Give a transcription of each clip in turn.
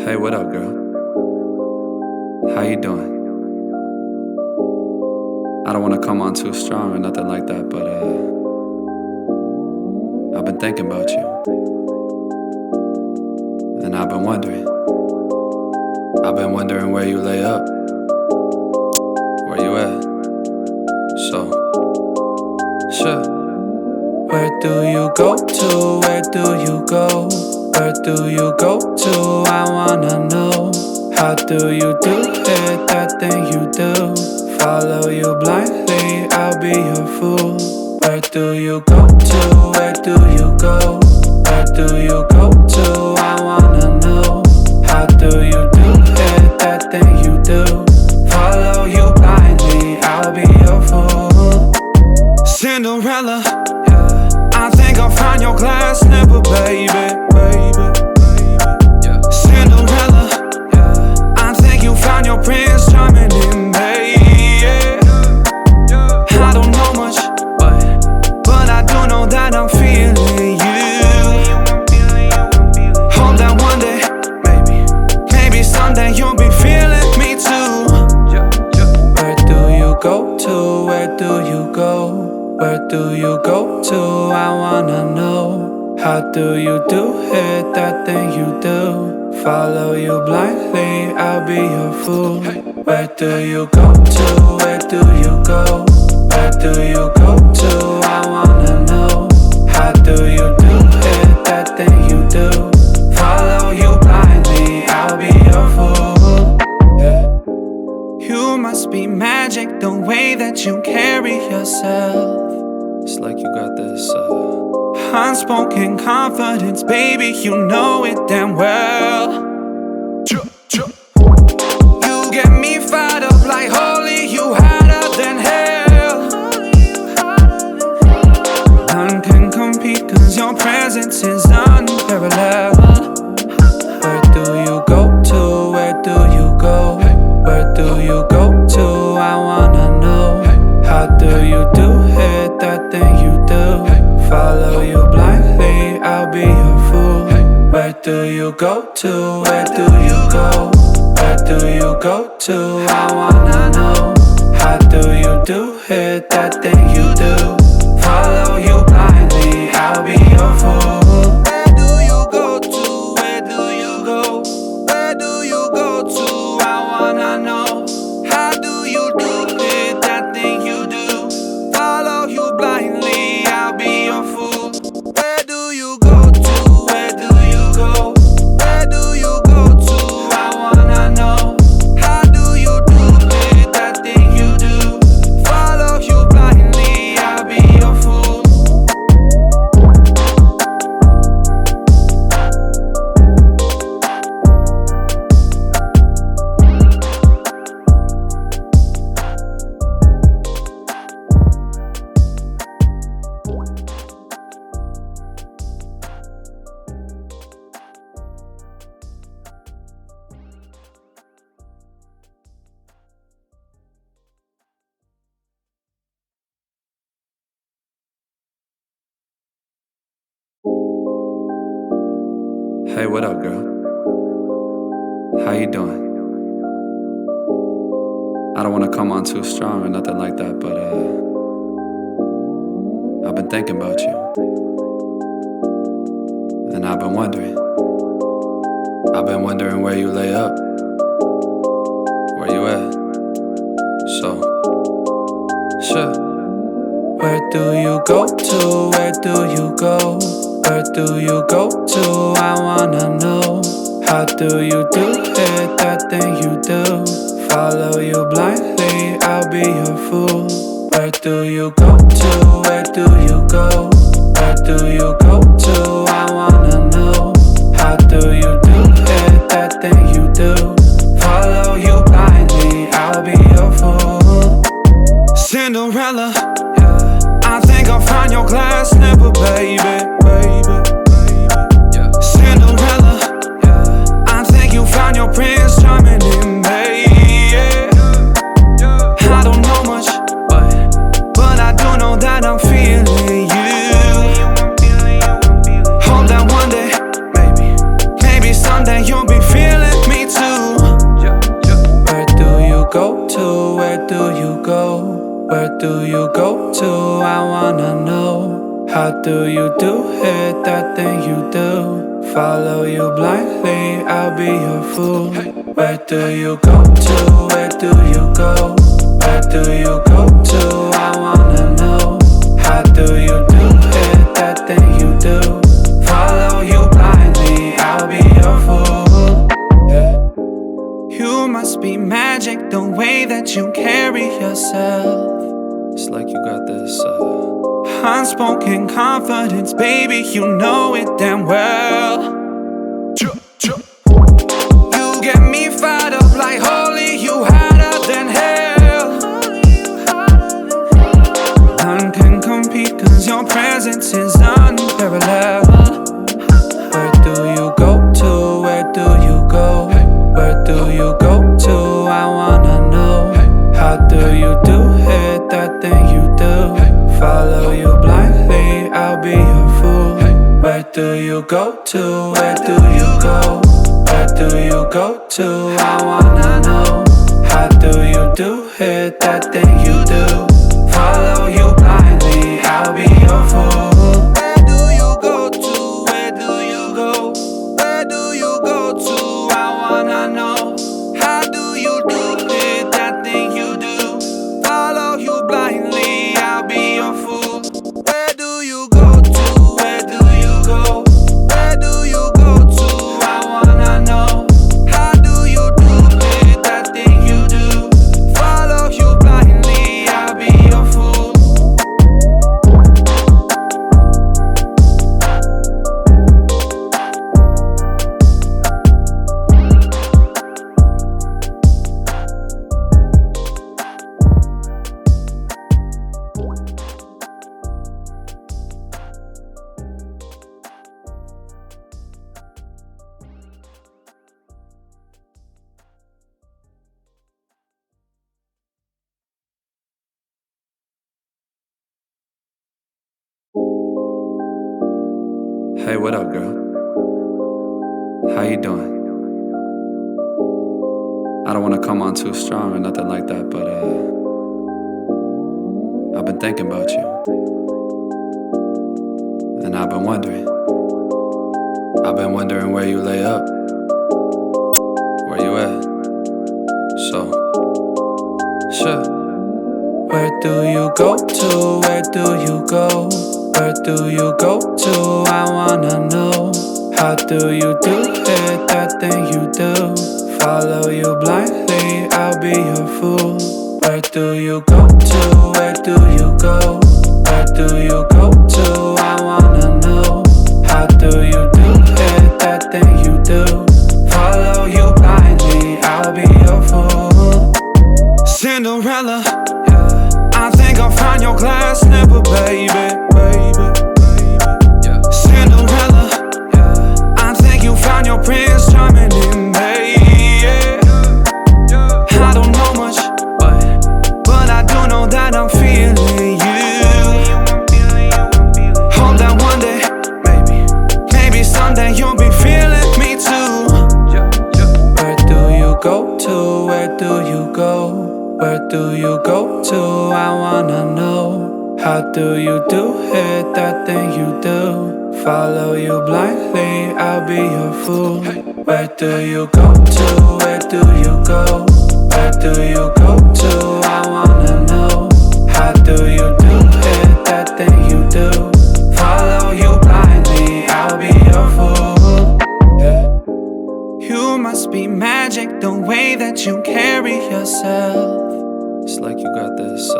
Hey, what up, girl? How you doing? I don't wanna come on too strong or nothing like that, but I've been thinking about you. And I've been wondering where you lay up. Where you at? So, sure. Where do you go to? Where do you go? Where do you go to? I wanna know. How do you do it, that thing you do? Follow you blindly, I'll be your fool. Where do you go to? Where do you go? Where do you go to? I wanna know. How do you do it, that thing you do? Follow you blindly, I'll be your fool. Cinderella, I think I'll find your glass slipper, baby. Cinderella, I think you found your prince charming in me. I don't know much, but I do know that I'm feeling you. Hope that one day, maybe someday you'll be feeling me too. Where do you go to? Where do you go? Where do you go to? I wanna know. How do you do it, that thing you do? Follow you blindly, I'll be your fool. Where do you go to? Where do you go? Where do you go to? I wanna know. How do you do it, that thing you do? Follow you blindly, I'll be your fool. You must be magic, the way that you carry yourself. It's like you got this unspoken confidence, baby, you know it damn well. You get me fired up like holy, you hotter than hell. None can compete cause your presence is unparalleled. Where do you go to? Where do you go? Where do you go to? I wanna know. How do you do it, that thing you do? Follow you blindly, I'll be your fool. Where do you go to? Where do you go? Where do you go to? I wanna know. How do you do it, that thing you do? Follow you blindly, I'll be your fool. Where do you go to? Where do you go? Where do you go to? I wanna know. How do you do it, that thing you do? Follow you blindly, I'll be your fool. Where do you go to? Where do you go? Where do you go to? I wanna know. How do you do it, that thing you do? Follow you blindly, I'll be your fool. Hey, what up, girl? How you doing? I don't wanna come on too strong or nothing like that, but I've been thinking about you. And I've been wondering where you lay up. Where you at? So, sure. Where do you go to? Where do you go? Where do you go to? I wanna know. How do you do it, that thing you do? Follow you blindly, I'll be your fool. Where do you go to? Where do you go? Where do you go to? I wanna know. How do you do it, that thing you do? Follow you blindly, I'll be your fool. Cinderella, I think I'll find your glass slipper, baby. Cinderella, I think you found your prince charming in me. I don't know much, but I do know that I'm feeling you. Hope that one day, maybe someday you'll be feeling How do you do it, that thing you do? Follow you blindly, I'll be your fool. Where do you go to? Where do you go? Where do you go to? I wanna know. How do you do it, that thing you do? Follow you blindly, I'll be your fool. You must be magic, the way that you carry yourself. It's like you got this unspoken confidence, baby, you know it damn well. You get me fired up like holy, you hotter than hell. None can compete, cause your presence is unparalleled. Where do you go to? Where do you go? Where do you go to? I wanna know. How do you do it, that thing you do? Follow you blindly, I'll be your fool. Where do you go to? Where do you go? Where do you go to? I wanna know. How do you do it, that thing you do? Follow you blindly, I'll be your fool. Where do you go to? Where do you go? Where do you go to? I wanna know. How do you do it, that thing you do? Follow you blindly, I'll be your fool. Where do you go to? Where do you go? Where do you go to? I wanna know. How do you do it, that thing you do? Follow you blindly, I'll be your fool. Hey, what up, girl? How you doing? I don't wanna come on too strong or nothing like that, but I've been thinking about you. And I've been wondering. I've been wondering where you lay up. Where you at? So, sure. Where do you go to? Where do you go? Where do you go to? I wanna know. How do you do it, that thing you do? Follow you blindly, I'll be your fool. Where do you go to? Where do you go? Where do you go to? I wanna know. How do you do it, that thing you do? Follow you blindly, I'll be your fool. Cinderella, I think I'll find your glass slipper, baby. Cinderella, I think you found your prince charming in me. I don't know much, but I do know that I'm feeling you. Hope that one day, maybe someday you'll be feeling me too. Where do you go to? Where do you go? Where do you go to? I wanna know. How do you do it, that thing you do? Follow you blindly, I'll be your fool. Where do you go to? Where do you go? Where do you go to? I wanna know. How do you do it, that thing you do? Follow you blindly, I'll be your fool. You must be magic, the way that you carry yourself. It's like you got this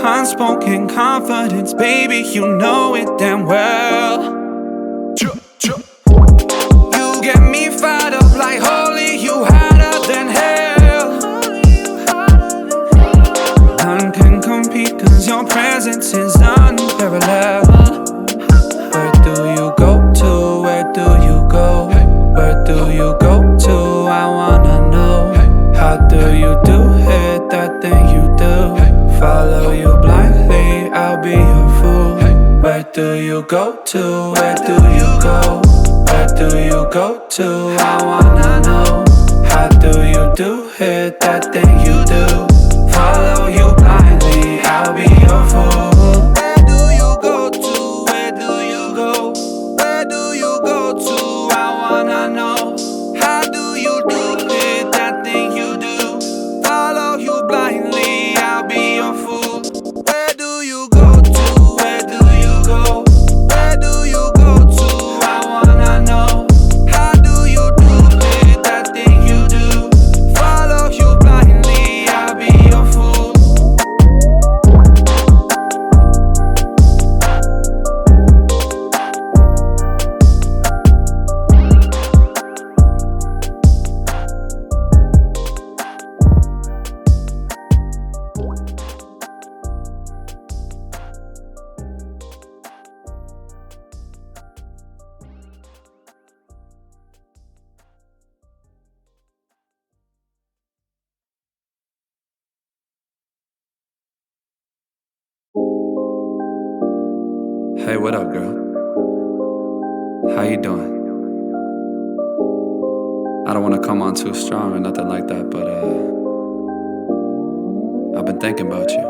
unspoken confidence, baby, you know it damn well. You get me fired up like holy, you hotter than hell. None can compete, cause your presence is unparalleled. Where do you go to? Where do you go? Where do you go to? I wanna know. How do you do it, that thing you do? Follow you blindly, I'll be your fool. Where do you go to? Where do you go? Where do you go to? I wanna know. How do you do it, that thing you do? Follow you blindly, I'll be your fool. Where do you go to? Hey, what up, girl? How you doing? I don't wanna come on too strong or nothing like that, but I've been thinking about you.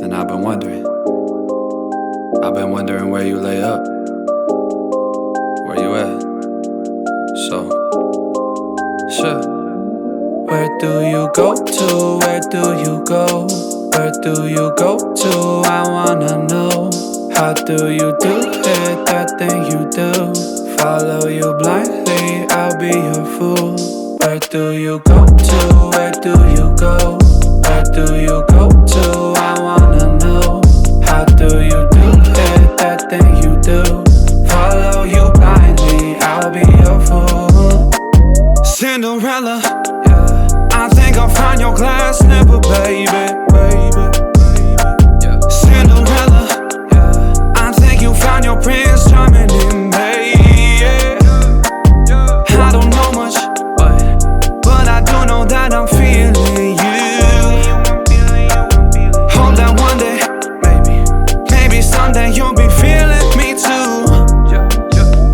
And I've been wondering where you lay up. Where you at? So, sure. Where do you go to? Where do you go? Where do you go to? I wanna know. How do you do it, that thing you do? Follow you blindly, I'll be your fool. Where do you go to? Where do you go? Where do you go to? I wanna know. How do you do it, that thing you do? Follow you blindly, I'll be your fool. Cinderella, I think I'll find your glass slipper, baby. Cinderella, I think you found your prince charming in me. I don't know much, but I do know that I'm feeling you. Hope that one day, maybe someday you'll be feeling me too.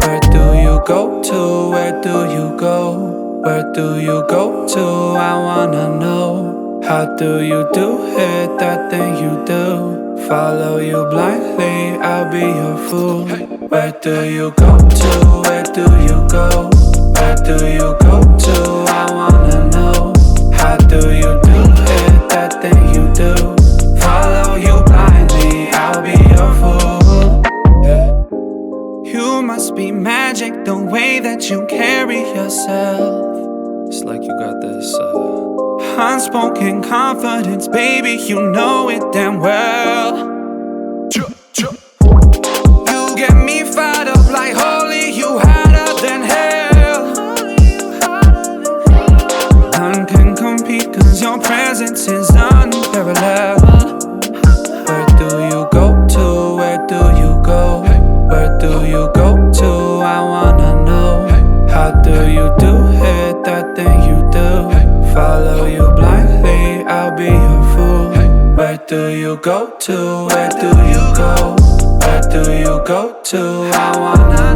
Where do you go to? Where do you go? Where do you go to? I wanna know. How do you do it, that thing you do? Follow you blindly, I'll be your fool. Where do you go to? Where do you go? Where do you go to? I wanna know. How do you do it, that thing you do? Follow you blindly, I'll be your fool. You must be magic, the way that you carry yourself. It's like you got this unspoken confidence, baby, you know it damn well. You get me fired up like holy, you hotter than hell. None can compete, cause your presence is unparalleled. Where do you go to? Where do you go? Where do you go to? I wanna know. How do you do it, that thing you do? Follow you blindly, I'll be your fool. Where do you go to? Where do you go? Where do you go to? I wanna